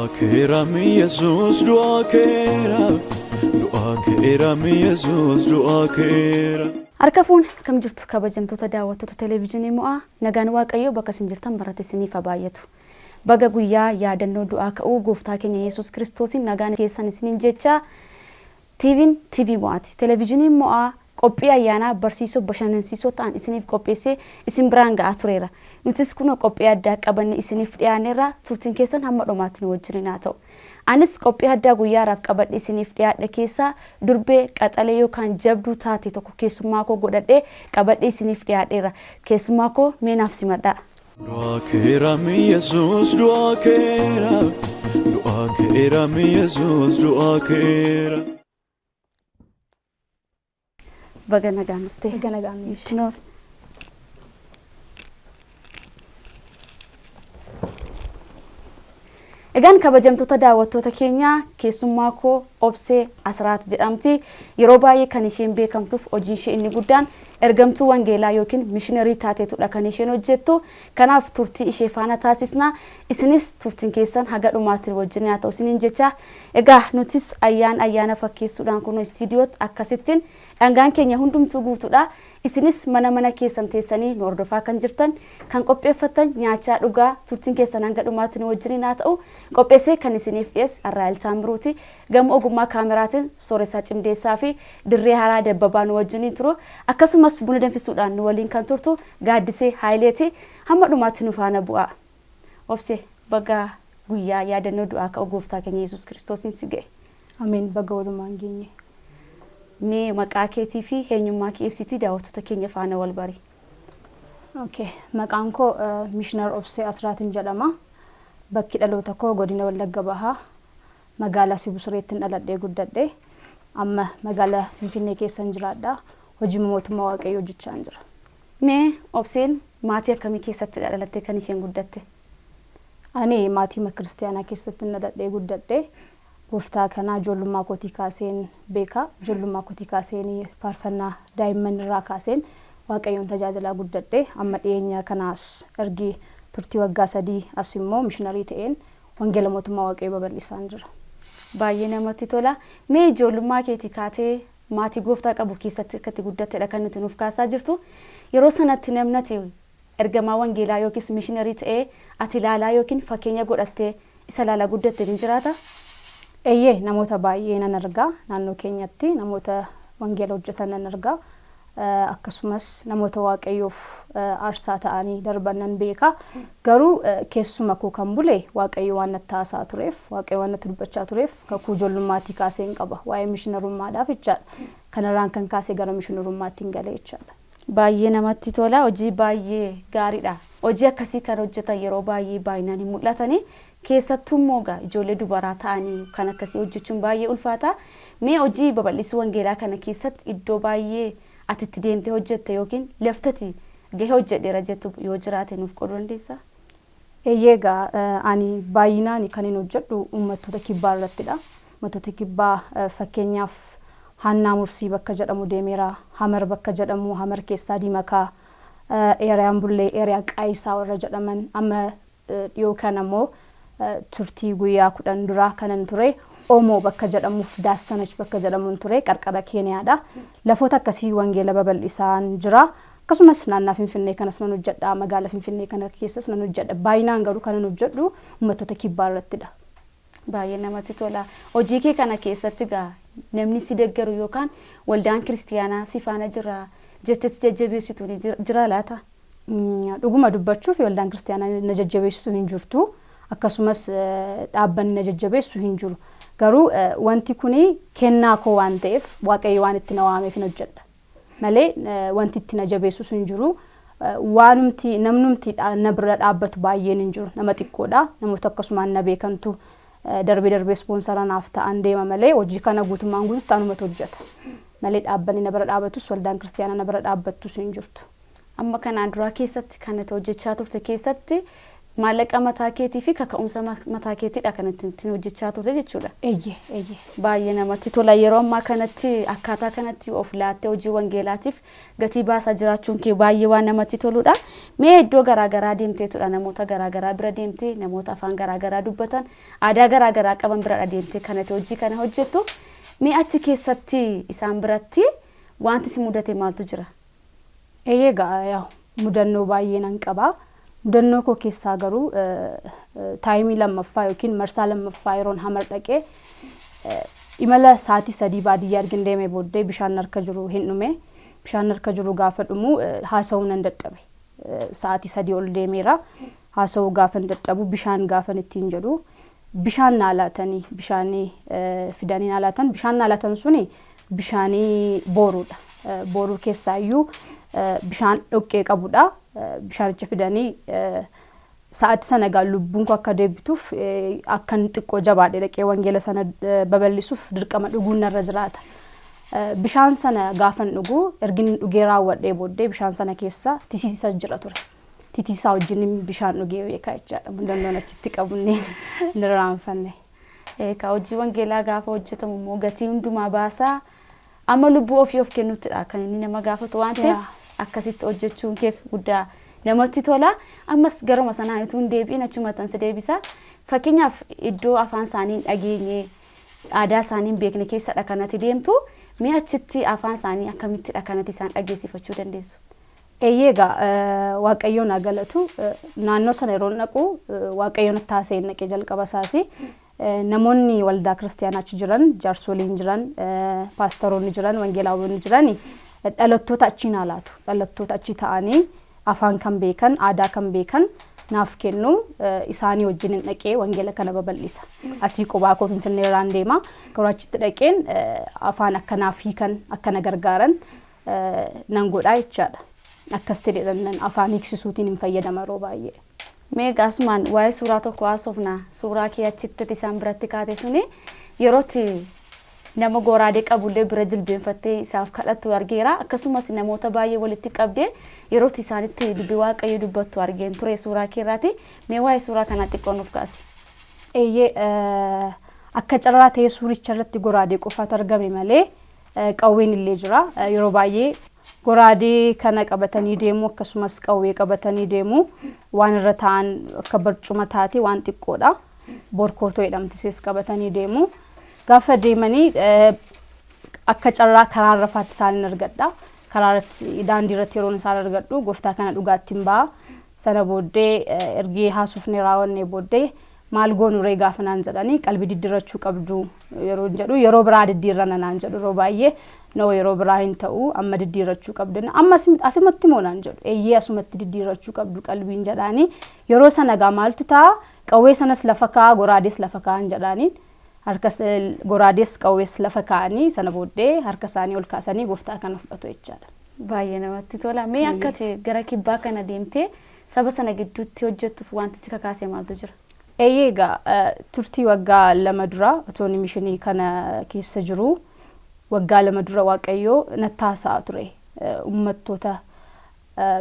Du'aa mi Jesus du'aa mi Jesus du'aa. Harka fuun kam jirtu kabajamtoota daawwattoota televezyiinii mo'aa nagaan waaqayyoo bakka isin jirtan barate isiniif baay'atu. Baga guyyaa yaadannoo du'aa ka'uu gooftaa keenya Yesuus Kiristoosiin nagaan keessan isiniin jecha TV mo'aati. Televezyiiniin mo'aa qophii ayyaanaa barsiisoo bashannansiisoo ta'an isiniif qopheessee isin biraan ga'aa tureera. Nutis kunoo qophii addaa qabanne isiniif dhiyaaneerra turtiin keessan hamma dhumaatti nu wajjin haa ta'u. Anis qophii addaa guyyaaraaf qabadhe isiniif dhiyaadhe keessaa durbee qaxalee yookaan jabduu taate tokko keessummaa koo godhadhee qabadhe isiniif dhiyaadheera. Keessummaa koo meenaaf simadhaa. Du'aa mi Jesus du'aa mi Jesus du'aa. Baga nagaan dhuftee. Baga nagaan Ishinoor. Egaan kabajamtoota daawwattoota keenya keessummaa koo Obsee Asraat jedhamti. Yeroo baay'ee kan isheen beekamtuuf hojii ishee inni guddaan ergamtuu wangeelaa yookiin mishiinarii taateetudha kan isheen hojjettu. Kanaaf turtii ishee faana taasisna. Isinis turtiin keessan haga dhumaatti wajjin haa ta'u isiniin jecha. Egaa nutis ayyaana fakkeessuudhaan kun istiidiyootti akkasittiin dhangaan keenya hundumtuu guutuudha. Isinis mana keessan teessanii nu hordofaa kan jirtan kan qopheeffatan nyaachaa dhugaa turtiin keessan hanga dhumaatti nu wajjin haa ta'u qopheessee kan isiniif dhiyeesse Arraayil Taambiruuti. Gama ogummaa kaameraatiin Sooressaa Cimdeessaa fi Dirree Haraa Dabbabaa nu wajjin turu. Akkasumas buna danfisuudhaan nu waliin kan turtu Gaaddisee Haayileeti. Hamma dhumaatti nu faana bu'aa. Obsee baga guyyaa yaadannoo du'aa ka'uu gooftaa keenya Yesuus Kiristoosiin si ga'e. Ameen baga walumaan geenye. Mee maqaa keetii fi eenyummaa kee ibsitii daawwattoota keenya faana wal bari. Maqaan koo Mishinar Obsee Asraatiin jedhama. Bakki dhaloota koo godina Wallagga Bahaa magaalaa Sibusireetti dhaladhee guddadhe. Amma magaalaa Finfinnee keessa jiraadha. Hojii mootummaa waaqayyoo hojjechaa jira. Mee Obseen maatii akkamii keessatti dhalattee kan isheen guddatte? Ani maatii kiristaanaa keessatti dhaladhee guddadhe. Gooftaa kanaa ijoollummaa kootii kaaseen beeka. Ijoollummaa kootii kaaseen faarfannaa daa'imman irraa kaaseen waaqayyoon tajaajilaa guddadhe. Amma dhiyeenya kanaas ergi turtii waggaa 3 as immoo mishiinarii ta'een wangeela mootummaa waaqayyoo babal'isaa jira. Baay'ee namatti tola. Mee ijoollummaa keetii kaatee maatii gooftaa qabu keessatti akkatti guddattedha kan nuti nuuf kaasaa jirtu. Yeroo sanatti namni ergamaa wangeelaa yookiin mishiinarii ta'ee ati ilaalaa yookiin fakkeenya godhattee isa ilaalaa guddatte ni jiraata? Eeyyee namoota baay'ee nan argaa naannoo keenyatti namoota wangeela hojjetan nan argaa. Akkasumas namoota waaqayyoof aarsaa ta'anii darban nan beeka. Garuu keessuma koo kan bule waaqayyo waan natti haasaa tureef waaqayyo waan natti dubbachaa tureef kakuu ijoollummaatti kaaseen qaba. Waa'ee mishiinarummaadhaaf jechaadha. Kanarraan kan kaasee gara mishiinarummaatti galee jechaadha. Baay'ee namatti tola. Hojii baay'ee gaariidha. Hojii akkasii kan hojjetan yeroo baay'ee baay'inaan hin mul'atani. Keessattuu immoo ijoollee dubaraa ta'anii kan akkasii hojjechuun baay'ee ulfaata. Mee hojii babal'isuu wangeelaa kana keessatti iddoo baay'ee ati itti deemtee hojjette yookiin laftati gahee hojjedheera jettu yoo jiraate nuuf qooduu dandeessaa? Eeyyee ani baay'inaan kan hin hojjedhu uummattoota kibbaa irrattidha. Uummattoota kibbaa fakkeenyaaf Hannaa Mursii bakka jedhamu deemeera. Hamar bakka jedhamu Hamar keessaa Diimakaa eeriyaan Bullee eeriyaa Qaayisaa warra jedhaman amma dhiyoo kana immoo turtii guyyaa 10 duraa kanan ture. Oomoo bakka jedhamuuf Daassanach bakka jedhamuun ture qarqara Keeniyaadha. Lafoota akkasii wangeela babal'isaan jira. Akkasumas naannoo Finfinnee kanas nan hojjedha. Magaalaa Finfinnee kana keessas nan hojjedha. Baay'inaan garuu kanan hojjedhu uummattoota kibbaa irrattidha. Baay'ee namatti tola. Hojii kee kana keessatti namni si deeggaru yookaan waldaan kiristaanaa si faana jira jettees jajjabeessitu jira laata? Dhuguma dubbachuuf waldaan kiristaanaa na jajjabeessitu hin jirtu. Akkasumas dhaabbanni na jajjabeessu hin jiru. Garuu wanti kuni kennaa koo waan ta'eef waaqayyo waan itti na waameef hin hojjedha. Malee wanti itti na jabeessus hin jiru. Waanumti namnumti na bira dhaabbatu baay'een hin jiru. Nama xiqqoodha. Namoota akkasumaan na beekantu darbee ispoonsara naaf ta'an deema malee hojii kana guutummaan guututti anumatu hojjeta. Malee dhaabbanni na bira dhaabbatus waldaan kiristaanaa na bira dhaabbattus hin jirtu. Amma kanaan duraa keessatti kan ati hojjechaa turte keessatti maallaqa mataa keetii fi kaka'umsa mataa keetiidha kanatti hojjechaa turte jechuudha. Eeyyee. Baay'ee namatti tola. Yeroo ammaa kanatti akkaataa kanatti of laattee hojii wangeelaatiif gatii baasaa jiraachuun kee baay'ee waan namatti toludha. Mee iddoo garaagaraa deemteetudha namoota garaagaraa bira deemtee namoota afaan garaagaraa dubbatan aadaa garaagaraa qaban bira deemtee kanatti hojii kana hojjettu. Mee achi keessatti isaan biratti wanti si mudate maaltu jira? Eeyyee gaa mudannoo baay'ee nan qaba. Mudannoo koo keessaa garuu taayimii lammaffaa yookiin marsaa lammaffaa yeroon hamar dhaqee imala sa'aatii 3 baadiyyaa argin deemee booddee bishaan harka jiru hin dhume. Bishaan harka jiru gaafa dhumu haasa'uu nan dadhabe. Sa'aatii 3 ol deemeera. Haasa'uu gaafa hin dadhabu bishaan gaafa ittiin jedhu bishaan naalaatanii bishaanii fidanii naalaatan bishaan naalaatan suni bishaanii booruudha. Booruu keessaayyuu bishaan dhoqqee qabudha. Bishaanicha fidanii sa'aatii sana gaa lubbuun koo akka deebituuf akkan xiqqoo jabaadhe dhaqee wangeela sana babal'isuuf dirqama dhuguun narra jiraata. Bishaan sana gaafan dhugu ergin dhugee raawwadhee booddee bishaan sana keessa titiisa jira ture. Titiisaa wajjin bishaan dhugee beekaa jechaadha. Mudannoon achitti qabunne nirraanfanne. Ka hojii wangeelaa gaafa hojjetamu immoo gatii hundumaa baasaa amma lubbuu ofii of kennuuttidha kan inni nama gaafatu waan ta'eef akkasitti hojjechuun keef guddaa namatti tola. Ammas garuma sanaanitu hin deebiin achuma tansa deebisa. Fakkeenyaaf iddoo afaan isaanii hin dhageenye aadaa isaanii hin beekne keessadha kanatti deemtu. Mee achitti afaan isaanii akkamittidha kanatti isaan dhageessifachuu dandeessu? Eeyyee gaa Waaqayyoon haa galatu. Naannoo sana yeroo naqu Waaqayyoon taasee naqee jalqaba isaasi. Namoonni waldaa kiristaanaa achi jiran, jaarsoliin jiran, paastoroonni jiran, wangeelaawwan jiran dhalattoota achi naalaatu. Dhalattoota achi ta'anii afaan kan beekan, aadaa kan beekan naaf kennu isaanii wajjin dhaqee wangeela kana babal'isa. Asii qubaa koo Finfinnee irraan deema. Garuu achitti dhaqeen afaan akka naaf hiikan, akka na gargaaran nan godhaa jechaadha. Akkas ta'edhaan afaan hiiksisuutiin hin fayyadama yeroo baay'ee. Mee gaasumaan waa'ee suuraa tokko haasofna. Suuraa kee achitti isaan biratti kaate suni yerootti nama goraadee qabullee bira jilbeenfattee isaaf kadhattu argeera. Akkasumas namoota baay'ee walitti qabdee yerootti isaanitti dubbii Waaqayyo dubbattu argeen ture suuraa keerraati. Mee waa'ee suuraa kanaa xiqqoo nuuf kaasi. Eeyyee akka carraa ta'ee suuricha irratti goraadee qofaatu argame malee qawween illee jira. Yeroo baay'ee goraadee kana qabatanii deemu akkasumas qawwee qabatanii deemu waan irra ta'an akka barcuma taate waan xiqqoodha. Borkootoo jedhamtises qabatanii deemu. Gaafa deemanii akka carraa karaa rafaatti isaan argadha. Karaa irratti daandii irratti yeroon isaan argadhu gooftaa kana dhugaattiin ba'a. Sana booddee ergee haasofnee raawwannee booddee maal goonuree gaafa naan jedhanii qalbii diddirachuu qabdu yeroo jedhu yeroo biraa diddiirrana naan jedhu yeroo baay'ee no yeroo biraa hin ta'u amma diddiirachuu qabdu amma asumatti moo naan jedhu eeyyee asumatti diddiirachuu qabdu qalbiin jedhanii yeroo sana gaa maaltu ta'a qawwee sanas lafa ka'a goraadees lafa ka'an jedhanii harkas goraadees qawwees lafa ka'anii sana booddee harka isaanii ol kaasanii gooftaa kana fudhatu jechaadha. Baay'ee namatti tola. Mee akkati gara kibbaa kana deemtee saba sana gidduutti hojjettuuf wanti si kakaasee maaltu jira? Eeyyee gaa turtii waggaa 2 dura otoon mishinii kana keessa jiru waggaa 2 dura Waaqayyoo nattaasaa ture. Uummattoota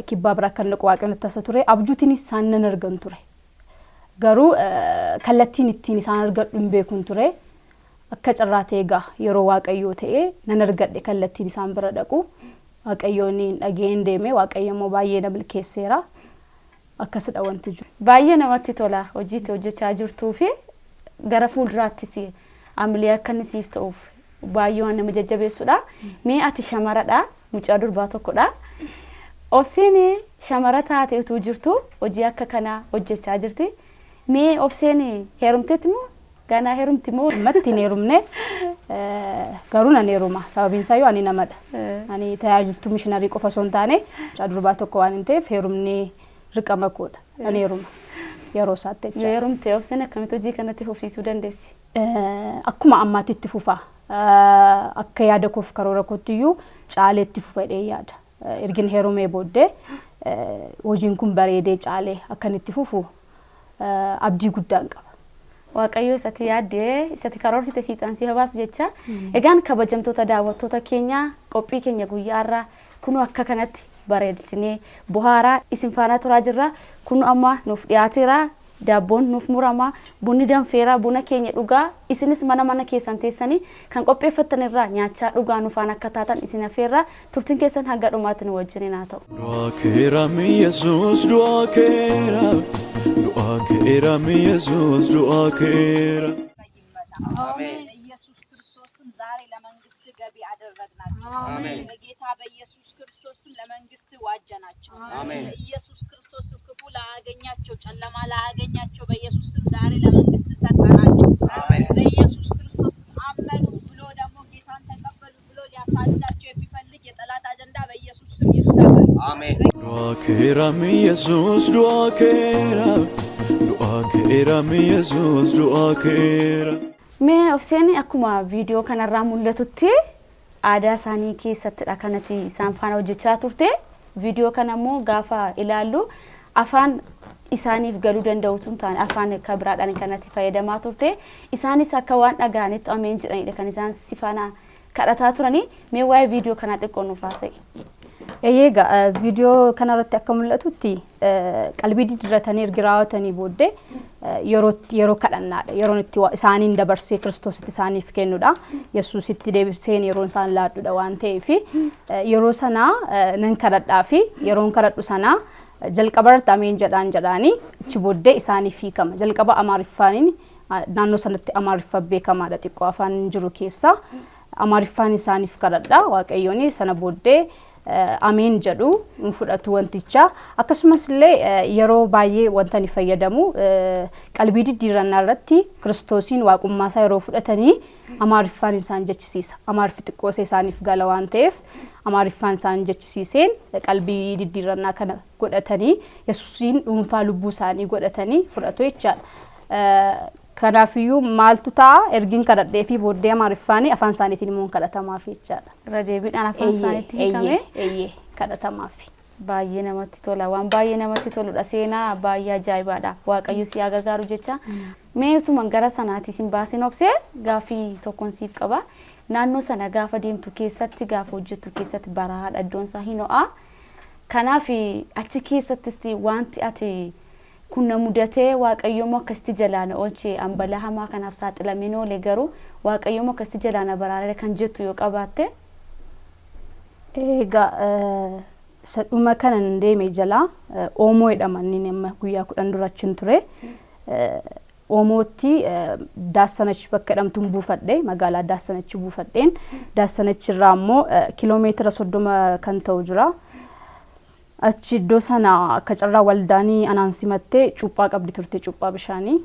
kibbaa bira kan dhaqu Waaqayyoo nattaasaa ture. Abjuutiinis isaan nan argan ture. Garuu kallattiin ittiin isaan argadhu hin beekun ture. Akka carraa ta'e gaa yeroo Waaqayyoo ta'e nan argadhe kallattiin isaan bira dhaqu. Waaqayyoon dhageen deeme Waaqayyo immoo baay'ee na milkeesseera. Akkasidha wanti jiru. Baay'ee namatti tola hojii hojjechaa jirtuu fi gara fuulduraattis amilee akkanisiif ta'uuf baay'ee waan nama jajjabeessudha. Mee ati shamaradha mucaa durbaa tokkodha. Obseen shamara taate utuu jirtu hojii akka kana hojjechaa jirti. Mee obseen heerumteetti moo ganaa heerumti moo matti heerumne garuu nan heeruma sababiin isaa yoo ani namadha. Ani tajaajiltuu mishinaarii qofa osoo hin taane mucaa durbaa tokko waan hin ta'eef heerumni riqama koodha. Ani heeruma yeroo isaatti jechuudha. Heerumtee obseen akkamitti hojii kanatti fufsiisuu dandeessi? Akkuma ammaatti itti fufa. Akka yaada koof karoora kootiyyuu caalee itti fufa jedhee yaada. Ergin heerumee booddee hojiin kun bareedee caalee akkan itti fufu abdii guddaan qaba. Waaqayyo isatti yaaddee isatti karoorsite fiixaan si habaasu jecha egaan kabajamtoota daawwattoota keenya qophii keenya guyyaarraa kunu akka kanatti bareedinee buhaaraa isin faana turaa jirra kunu amma nuuf dhiyaateera daabboon nuuf murama bunni danfeera buna keenya dhugaa isinis mana keessan teessanii kan qopheeffattan irraa nyaachaa dhugaa nuuf aan akka taatan isin afeerra turtiin keessan hanga dhumaatti nu wajjiniin haa ta'u. Du'a keera mi Yesuus du'a keera mi Yesuus du'a keera. አሜን። ኢየሱስ ክርስቶስም ዛሬ ለመንግስት ገቢ አደረግናቸው። አሜን። በጌታ በኢየሱስ ክርስቶስም ለመንግስት ዋጀናቸው። አሜን። ኢየሱስ ክርስቶስም ክፉ ላገኛቸው ጨለማ ላገኛቸው በኢየሱስም ዛሬ ለመንግስት ሰጠናቸው። አሜን። በኢየሱስ ክርስቶስ አመኑ ብሎ ደግሞ ጌታን ተቀበሉ ብሎ ሊያሳድዳቸው የሚፈልግ የጠላት አጀንዳ በኢየሱስም ይሰበር። አሜን። Du'a keera mi Yesuus du'a keera mi Yesuus du'a keera. Mee obseeni akkuma viidiyoo kanarraa mul'atutti aadaa isaanii keessattidha kanatti isaan faana hojjechaa turte. Viidiyoo kana immoo gaafa ilaallu afaan isaaniif galuu danda'u tun taane afaan kabiraadhaan kanatti fayyadamaa turte. Isaanis akka waan dhagaanitti ameen jedhanidha kan isaan si faana kadhataa turani. Mee waa'ee viidiyoo kanaa xiqqoo nuuf haasa'i. Eeyyega viidiyoo kanarratti akka mul'atutti qalbii diddiratanii erga raawwatanii booddee yeroo kadhannaadha yeroo itti isaaniin dabarsee Kiristoositti isaaniif kennudha Yesuusitti deebiseen yeroo isaan laadduudha waan ta'eef yeroo sanaa nan kadhadhaa fi yeroon kadhadhu sanaa jalqabarratti ameen jedhaanii achi booddee isaaniif hiikama jalqaba amaariffaan naannoo sanatti amaariffa beekamaadha xiqqoo afaan jiru keessa amaariffaan isaaniif kadhadha waaqayyoon sana booddee ameen jedhu fudhatu wanticha akkasumas illee yeroo baay'ee wanta ni fayyadamu qalbii diddiirannaa irratti Kiristoosiin waaqummaa isaa yeroo fudhatanii amaariffaan isaan jechisiisa amaariffi xiqqoosee isaaniif gala waan ta'eef amaariffaan isaan jechisiiseen qalbii diddiirannaa kana godhatanii Yesuusiin dhuunfaa lubbuu isaanii godhatanii fudhatu jechaadha. Kanaafiyyuu maaltu ta'a ergiin kadhadhee fi booddee amaariffaanii afaan isaaniitiin immoo kadhatamaaf jechaadha. Irra deebiidhaan afaan isaaniitti hiikame. Eeyyee kadhatamaaf. Baay'ee namatti tola waan baay'ee namatti toludha seenaa baay'ee ajaa'ibaadha waaqayyo si haa gargaaru jecha. Mee utuma gara sanaatii sin baasin obsee gaafii tokkoon siif qaba. Naannoo sana gaafa deemtu keessatti gaafa hojjettu keessatti barahaadha iddoon isaa hin ho'a. Kanaaf achi keessattis wanti ati kunna mudatee waaqayyoon akkasitti jalaana oolchee ambala hamaa kanaaf saaxilameen oolee garuu waaqayyoon akkasitti jalaana baraaree kan jettu yoo qabaatte. Egaa sadhuma kanan deeme jala oomoo jedhamanni nama guyyaa 10 duraachin ture. Oomootti Daassanach bakka jedhamtuun buufadhe magaalaa Daassanach buufadheen Daassanach irraa immoo kiiloomeetira 30 kan ta'u jira. Achi iddoo sana akka carraa waldaanii anaan simattee cuuphaa qabdi turte cuuphaa bishaanii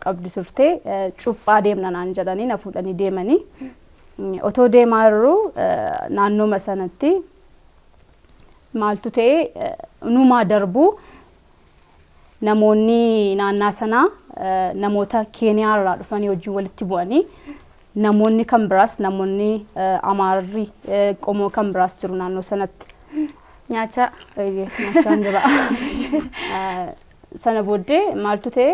qabdi turte cuuphaa deemna naan jedhanii na fuudhanii deemanii otoo deemaa jirru naannoo sanatti maaltu ta'e numaa darbu namoonni naannaa sanaa namoota Keeniyaa irraa dhufanii wajjin walitti bu'anii namoonni kan biraas namoonni Amaarri qomoo kan biraas jiru naannoo sanatti. Nyaachaan jira. Sana booddee maaltu ta'e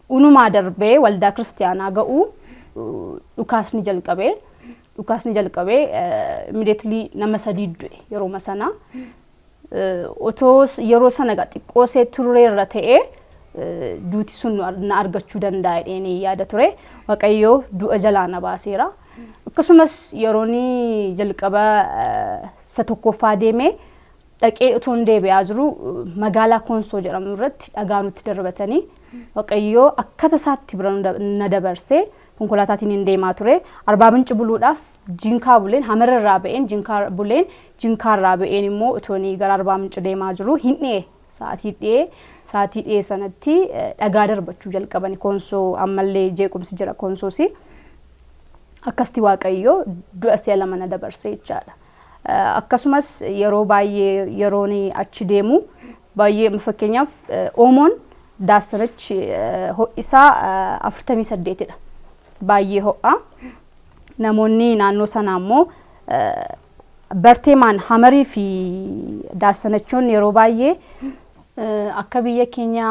unumaa darbee waldaa kiristaanaa ga'u dhukaasni jalqabee immediately nama 3 du'e yeroo sana otoo yeroo sana xiqqoosee turreerra ta'e duuti sun na argachuu danda'a jedhanii yaada ture waaqayyo du'a jalaa na baaseera. Akkasumas yerooni jalqaba tokkoffaa deeme dhaqee utuu deebi'aa jiru magaalaa Konsoo jedhamu irratti dhagaanutti darbatanii waaqayyo akkata isaatti bira na dabarsee konkolaataatiin deemaa ture Arbaa Minci buluudhaaf Jinkaa buleen Hamararraa ba'een Jinkaarraa ba'een immoo utuu gara Arbaa Minci deemaa jiru hin dhi'e sa'aatii dhi'ee sanatti dhagaa darbachuu jalqabani Konsoo ammallee jeequmsi jira Konsoosi. Akkasti waaqayyo du'a si'a lama na dabarsee jechaadha. Akkasumas yeroo baay'ee yeroon achi deemu baay'ee fakkeenyaaf Oomoon Daassanach ho'isaa 48dha. Baay'ee ho'a. Namoonni naannoo sanaa immoo Barteemaan Hamarii fi Daassanachoon yeroo baay'ee akka biyya keenya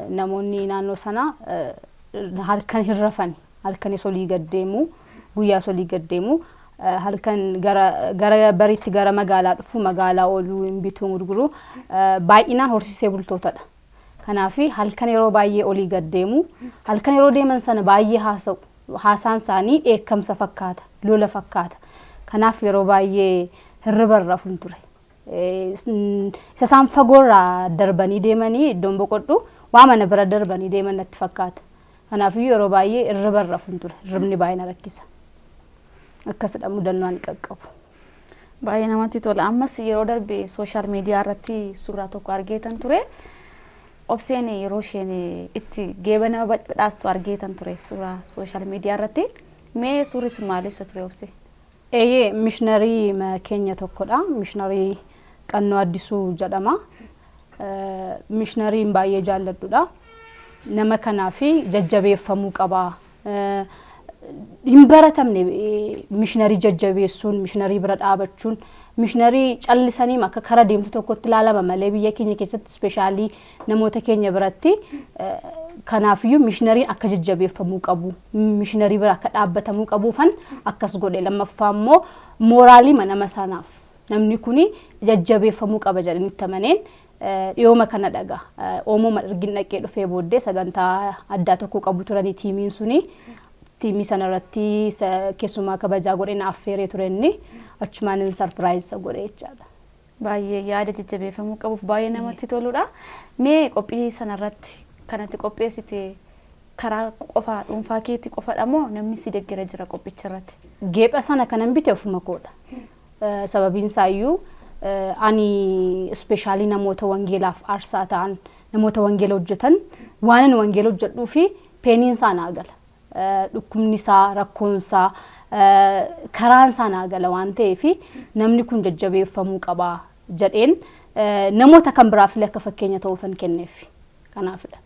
namoonni naannoo sanaa halkan hin rafan halkanis olii gaddeemu guyyaa olii gaddeemu halkan gara baritti gara magaalaa dhufu magaalaa ooluu hin bituu gurguru baay'inaan horsiisee bultootadha. Kanaaf halkan yeroo baay'ee olii gad deemu halkan yeroo deeman sana baay'ee haasaan isaanii eekamsa fakkaata lola fakkaata. Kanaaf yeroo baay'ee hirriba rafun ture. Isa isaan fagoorraa darbanii deemanii iddoon boqodhu waa mana bira darbanii deeman natti fakkaata. Kanaaf yeroo baay'ee hirriba rafun ture. Hirribni baay'ee na rakkisa. Akkasidha mudannoo ani qaqqabu. Baay'ee namatti tola. Ammas yeroo darbe sooshaal miidiyaa irratti suuraa tokko argeetan ture. Obseen yeroo isheen itti geeba nama badhaastu argeetan ture suuraa sooshaal miidiyaa irratti. Mee suurri sun maal ibsa ture obsee? Missionarii keenya tokkodha. Missionarii Qannoo Addisuu jedhama. Missionariin baay'ee jaalladhudha. Nama kanaaf jajjabeeffamuu qaba. Hin baratamne missionarii jajjabeessuun, missionarii bira dhaabachuun, missionarii callisanii akka kara deemtu tokkotti ilaalama malee biyya keenya keessatti speeshaalii namoota keenya biratti kanaafiyyuu missionariin akka jajjabeeffamuu qabu, missionarii bira akka dhaabbatamuu qabuufan akkas godhe. Lammaffaa immoo mooraalii nama sanaaf namni kuni jajjabeeffamuu qaba jedhanii itti amaneen dhiyooma kana dhaga oomuma ergin dhaqee dhufee booddee sagantaa addaa tokko qabu turanii tiimiin suni tiimii sanarratti keessumaa kabajaa godheen affeeree turenni achumaan sarpiraayiz godhe jechaadha. Baay'ee yaada jajjabeeffamuu qabuuf baay'ee namatti toludha. Mee qophii sanarratti kanatti qopheessite karaa qofa dhuunfaa keetti qofadha moo namni si deggera jira qophicharratti? Geepha sana kanan bite ofuma koodha. Sababiin isaayyuu ani speeshaalii namoota wangeelaaf aarsaa ta'an namoota wangeela hojjetan waan wangeela hojjedhuu fi peeniin isaa naa gala. Dhukkubni isaa rakkoon isaa karaan isaa naa gala waan ta'eef namni kun jajjabeeffamuu qaba jedheen namoota kan biraaf illee akka fakkeenya ta'uufan kenneef kanaafidha.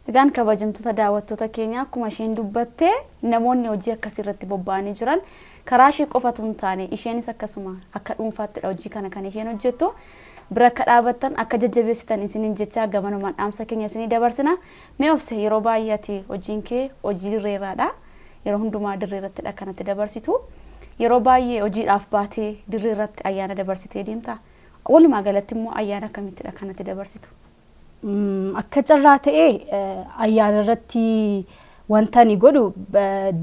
Egaan kabajamtoota daawwattoota keenya akkuma isheen dubbatte namoonni hojii akkasirratti bobba'anii jiran karaa ishee qofatu hin taane isheenis akkasuma akka dhuunfaattidha hojii kana kan isheen hojjettu bira akka dhaabattan akka jajjabeessitan isiniin jecha gamanumaan dhaamsa keenya isinii dabarsina. Mee obse yeroo baay'ee hojiin kee hojii dirreeraadha. Yeroo hundumaa dirreerrattidha kanatti dabarsitu. Yeroo baay'ee hojiidhaaf baatee dirreerratti ayyaana dabarsitee deemta. Walumaa galatti immoo ayyaana akkamittidha kanatti dabarsitu? Akka carraa ta'ee ayyaana irratti wanta ni godhu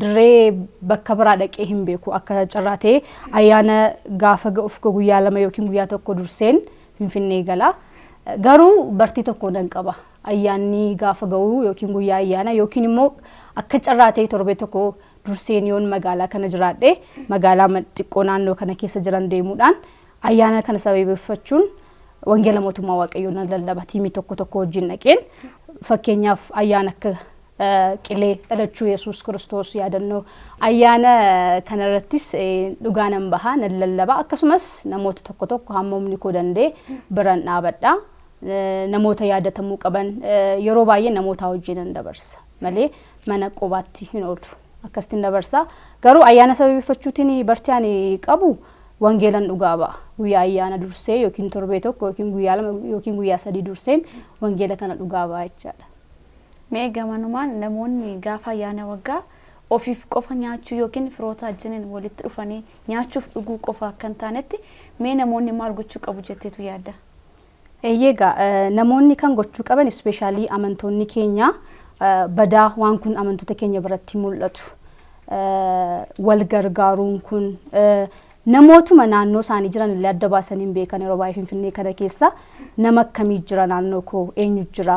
dirree bakka biraa dhaqee hin beeku. Akka carraa ta'ee ayyaana gaafa ga'uuf guyyaa 2 yookiin guyyaa 1 durseen Finfinnee gala. Garuu bartii tokko nan qaba. Ayyaanni gaafa ga'u yookiin guyyaa ayyaana yookiin immoo akka carraa ta'ee torbee tokko durseen yoon magaalaa kana jiraadhe magaalaa xiqqoo naannoo kana keessa jiran deemuudhaan ayyaana kana sababeeffachuun wangeela mootummaa waaqayyoo nan lallaba tiimii tokko wajjin dhaqeen fakkeenyaaf ayyaana akka qilee dhalachuu Yesuus Kiristoos yaadannoo ayyaana kanarrattis dhugaa nan baha nan lallaba akkasumas namoota tokko hammamni koo dandee biran dhaabadha. Namoota yaadatamuu qaban yeroo baay'ee namoota wajjin nan dabarsa malee mana qobaatti hin oolu akkasiin dabarsa. Garuu ayyaana sababeeffachuutiin bartii ani qabu wangeelan dhugaa ba'a. Guyyaa ayyaana dursee yookiin torbee tokko yookiin guyyaa 2 yookiin guyyaa 3 durseen wangeela kana dhugaa ba'a jechaadha. Mee gamanumaan namoonni gaafa ayyaana waggaa ofiif qofa nyaachuu yookiin firoota wajjin walitti dhufanii nyaachuuf dhuguu qofa akka hin taanetti mee namoonni maal gochuu qabu jetteetu yaadda? Eeyyega namoonni kan gochuu qaban speeshaalii amantoonni keenya badaa waan kun amantoota keenya biratti mul'atu. Wal gargaaruun kun namootuma naannoo isaanii jiran illee adda baasanii hin beekan yeroo baay'ee Finfinnee kana keessa nama akkamii jira naannoo koo eenyu jira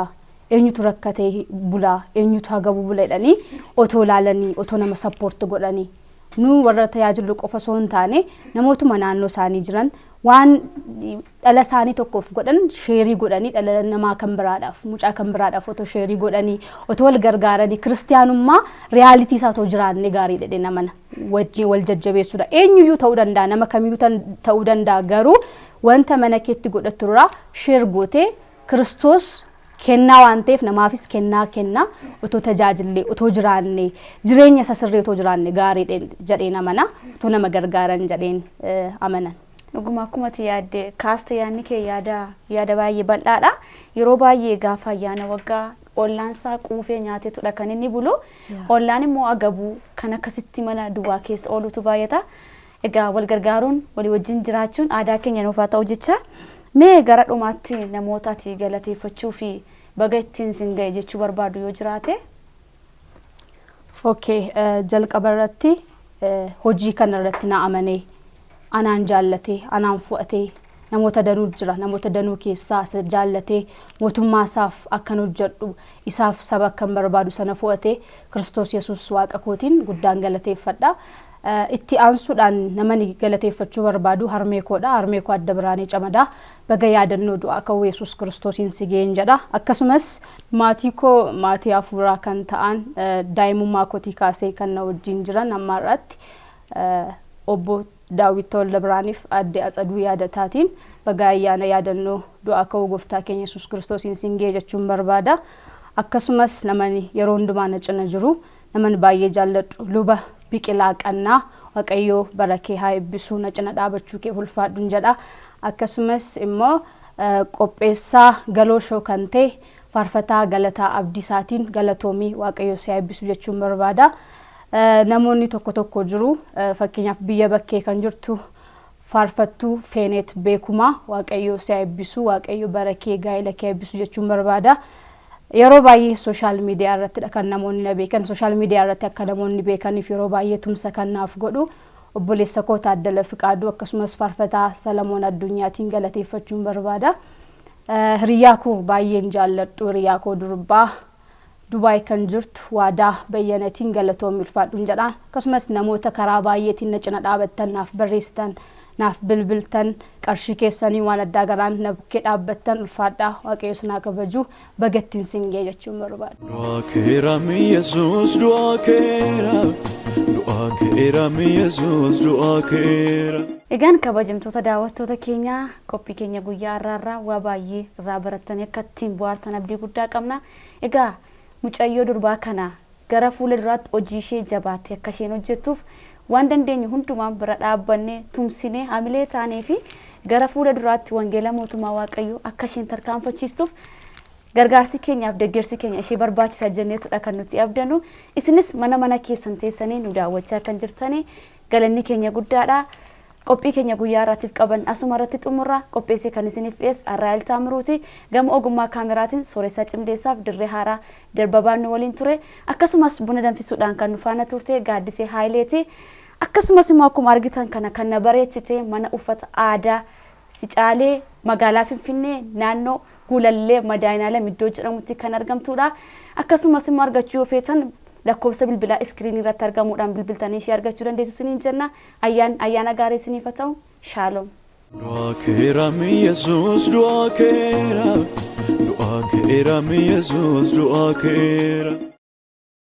eenyutu rakkatee bulaa eenyutu hagabu bula jedhanii otoo ilaalanii otoo nama sappoort godhanii nu warra tajaajilu qofa osoo hin taane namootuma naannoo isaanii jiran waan dhala isaanii tokkoof godhan sheerii godhanii dhala namaa kan biraadhaaf mucaa kan biraadhaaf otoo sheerii godhanii otoo wal gargaaranii kiristiyaanummaa reyaalitii isaa otoo jiraanne gaarii dhedhe namana wajjin wal jajjabeessuudha. Eenyuyyuu ta'uu danda'a nama kamiyyuu ta'uu danda'a garuu wanta mana keetti godhatturraa sheer gootee Kiristoos kennaa waan ta'eef namaafis kennaa otoo tajaajillee otoo jiraanne jireenya isa sirrii otoo jiraanne gaarii jedhee namana otoo nama gargaaran jedheen amanan. Dhuguma akkuma yaadde kaasta yaanni kee yaada baay'ee bal'aadha. Yeroo baay'ee gaafa ayyaana waggaa ollaansaa quufee nyaateetudha kan inni bulu. Ollaan immoo agabuu kan akkasitti mana duwwaa keessa oolutu baay'ata. egaa wal gargaaruun walii wajjin jiraachuun aadaa keenya nuuf haa ta'u jecha mee gara dhumaatti namootaati galateeffachuu fi baga ittiin sin ga'e jechuu barbaadu yoo jiraate. Okay, jalqaba irratti hojii kana irratti na amanee anaan jaallatee anaan fu'atee namoota danuu jira namoota danuu keessaa jaallatee mootummaa isaaf akkan hojjedhu isaaf saba akkan barbaadu sana fu'atee Kiristoos Yesuus waaqa kootiin guddaan galateeffadha. Itti aansuudhaan namani galateeffachuu barbaadu harmee koodha. Harmee koo Adda Biraanee Camadaa baga yaadannoo du'aa ka'uu Yesuus Kiristoosiin si ga'een jedha. Akkasumas maatii koo maatii afuuraa kan ta'an daa'imummaa kootii kaasee kan na wajjin jiran amma irratti obbo Daawit Tawwalda Biraaniif adde Atsaduu Yaadataatiin baga ayyaana yaadannoo du'aa ka'uu gooftaa keenya Yesuus Kiristoosiin si ga'e jechuun barbaada. Akkasumas namani yeroo hundumaa na cina jiru namani baay'ee jaalladhu luba Biqilaa Qannaa Waaqayyoo barakee haa eebbisu na cina dhaabachuu kee ulfaadhuun jedha. Akkasumas immoo qopheessaa galoo shoo kan ta'e faarfataa Galataa Abdiisaatiin galatoomii Waaqayyoo si haa eebbisu jechuun barbaada. Namoonni tokko jiru fakkeenyaaf biyya bakkee kan jirtu faarfattuu Feenet Beekumaa Waaqayyoo si haa eebbisu Waaqayyoo barakee gaa'ela kee eebbisu jechuun barbaada. Yeroo baay'ee social media irratti kan namoonni na beekan social media irratti akka namoonni beekaniif yeroo baay'ee tumsa kannaaf godhu obboleessa koo Taaddala Fiqaaduu akkasumas faarfataa Salamoon Addunyaatiin galateeffachuun barbaada. Hiriyaa koo baay'een jaalladhu hiriyaa koo durbaa Dubaay kan jirtu Waadaa Bayyanatiin galatoomii ulfaadhuun jedha. Akkasumas namoota karaa baay'eetiin na cina dhaabattan naaf barreessitan naaf bilbiltan qarshii keessanii waan addaa garaan na bukkee dhaabbattan ulfaadhaa Waaqayyo sinaa kabaju bagattiin sin ga'e jechuun barbaada. Du'aa keera mi Yesuus du'aa keera mi Yesuus du'aa keera. Egaan kabajamtoota daawwattoota keenya qophii keenya guyyaa irraa waa baay'ee irraa barattanii akka ittiin bohaartan abdii guddaa qabna. Egaa mucayyoo durbaa kana gara fuula duraatti hojii ishee jabaattee akka isheen hojjettuuf waan dandeenyu hundumaan bira dhaabbanne tumsine hamilee taanee fi gara fuula duraatti wangeela mootummaa Waaqayyoo akka isheen tarkaanfachiistuuf gargaarsi keenyaaf deeggarsi keenya ishee barbaachisaa jenneetudha kan nuti abdannu. Isinis mana keessan teessanii nu daawwachaa kan jirtanii galanni keenya guddaadha. Qophii keenya guyyaa irraatiif qaban asuma irratti xumurra qopheessee kan isiniif dhiyeesse Arraayil Taamiruuti. Gama ogummaa kaameraatiin Sooressaa Cimdeessaaf Dirree Haaraa Darbabaan nu waliin ture. Akkasumas buna danfisuudhaan kan nu faana turte Gaaddisee Haayileeti. Akkasumas immoo akkuma argitan kana kan na bareechite mana uffata aadaa Sicaalee magaalaa Finfinnee naannoo Guulallee Madaayinaalam iddoo jedhamutti kan argamtudha. Akkasumas immoo argachuu yoo feetan lakkoofsa bilbilaa iskiriinii irratti argamuudhaan bilbiltanii ishee argachuu dandeessu isiniin jenna. Ayyaana gaarii isiniif haa ta'u. Shaaloom. Du'aa keera mi Yesuus du'aa keera mi Yesuus du'aa keera.